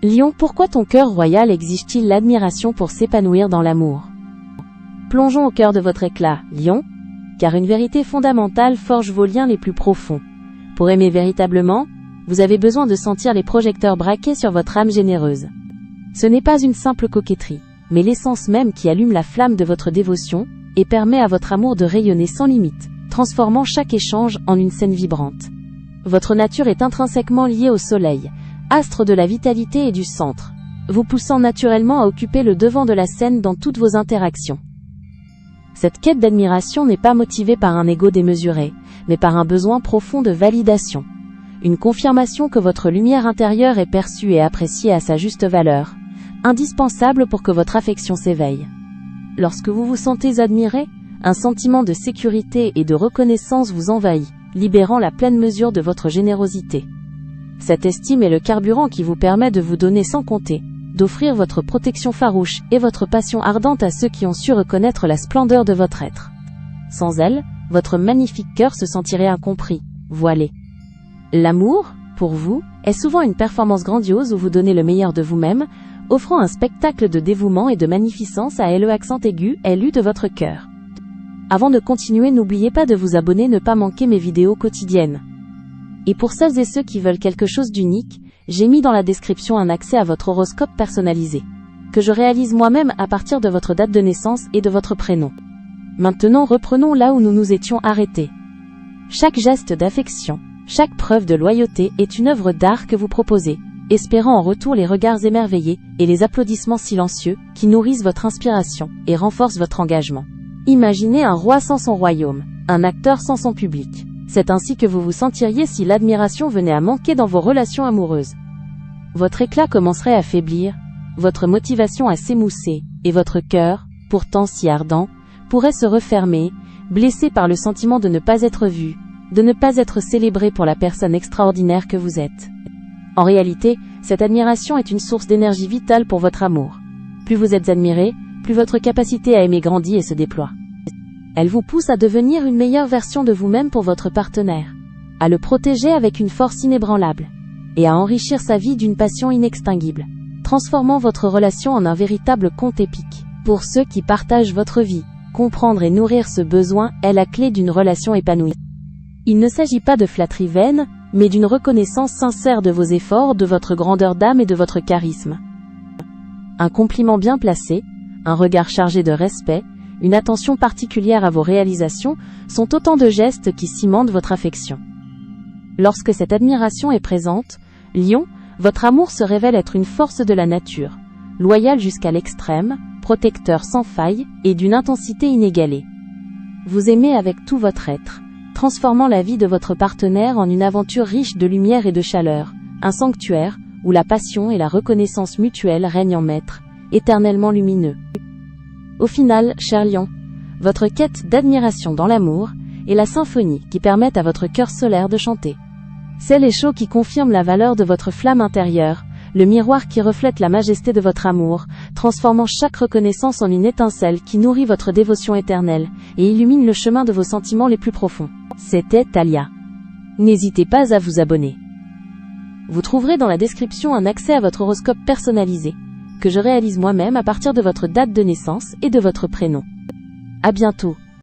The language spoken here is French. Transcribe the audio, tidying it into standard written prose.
Lion, pourquoi ton cœur royal exige-t-il l'admiration pour s'épanouir dans l'amour? Plongeons au cœur de votre éclat, Lion, car une vérité fondamentale forge vos liens les plus profonds. Pour aimer véritablement, vous avez besoin de sentir les projecteurs braqués sur votre âme généreuse. Ce n'est pas une simple coquetterie, mais l'essence même qui allume la flamme de votre dévotion et permet à votre amour de rayonner sans limite, transformant chaque échange en une scène vibrante. Votre nature est intrinsèquement liée au soleil, astre de la vitalité et du centre, vous poussant naturellement à occuper le devant de la scène dans toutes vos interactions. Cette quête d'admiration n'est pas motivée par un ego démesuré, mais par un besoin profond de validation. Une confirmation que votre lumière intérieure est perçue et appréciée à sa juste valeur, indispensable pour que votre affection s'éveille. Lorsque vous vous sentez admiré, un sentiment de sécurité et de reconnaissance vous envahit, libérant la pleine mesure de votre générosité. Cette estime est le carburant qui vous permet de vous donner sans compter, d'offrir votre protection farouche et votre passion ardente à ceux qui ont su reconnaître la splendeur de votre être. Sans elle, votre magnifique cœur se sentirait incompris, voilé. L'amour, pour vous, est souvent une performance grandiose où vous donnez le meilleur de vous-même, offrant un spectacle de dévouement et de magnificence à le accent aigu, LU de votre cœur. Avant de continuer, n'oubliez pas de vous abonner, ne pas manquer mes vidéos quotidiennes. Et pour celles et ceux qui veulent quelque chose d'unique, j'ai mis dans la description un accès à votre horoscope personnalisé, que je réalise moi-même à partir de votre date de naissance et de votre prénom. Maintenant, reprenons là où nous nous étions arrêtés. Chaque geste d'affection, chaque preuve de loyauté est une œuvre d'art que vous proposez, espérant en retour les regards émerveillés et les applaudissements silencieux qui nourrissent votre inspiration et renforcent votre engagement. Imaginez un roi sans son royaume, un acteur sans son public. C'est ainsi que vous vous sentiriez si l'admiration venait à manquer dans vos relations amoureuses. Votre éclat commencerait à faiblir, votre motivation à s'émousser, et votre cœur, pourtant si ardent, pourrait se refermer, blessé par le sentiment de ne pas être vu, de ne pas être célébré pour la personne extraordinaire que vous êtes. En réalité, cette admiration est une source d'énergie vitale pour votre amour. Plus vous êtes admiré, plus votre capacité à aimer grandit et se déploie. Elle vous pousse à devenir une meilleure version de vous-même pour votre partenaire, à le protéger avec une force inébranlable, et à enrichir sa vie d'une passion inextinguible, transformant votre relation en un véritable conte épique. Pour ceux qui partagent votre vie, comprendre et nourrir ce besoin est la clé d'une relation épanouie. Il ne s'agit pas de flatterie vaine, mais d'une reconnaissance sincère de vos efforts, de votre grandeur d'âme et de votre charisme. Un compliment bien placé, un regard chargé de respect, une attention particulière à vos réalisations sont autant de gestes qui cimentent votre affection. Lorsque cette admiration est présente, Lion, votre amour se révèle être une force de la nature, loyal jusqu'à l'extrême, protecteur sans faille et d'une intensité inégalée. Vous aimez avec tout votre être, transformant la vie de votre partenaire en une aventure riche de lumière et de chaleur, un sanctuaire où la passion et la reconnaissance mutuelle règnent en maître, éternellement lumineux. Au final, cher Lion, votre quête d'admiration dans l'amour est la symphonie qui permet à votre cœur solaire de chanter. C'est l'écho qui confirme la valeur de votre flamme intérieure, le miroir qui reflète la majesté de votre amour, transformant chaque reconnaissance en une étincelle qui nourrit votre dévotion éternelle et illumine le chemin de vos sentiments les plus profonds. C'était Talia. N'hésitez pas à vous abonner. Vous trouverez dans la description un accès à votre horoscope personnalisé, que je réalise moi-même à partir de votre date de naissance et de votre prénom. À bientôt.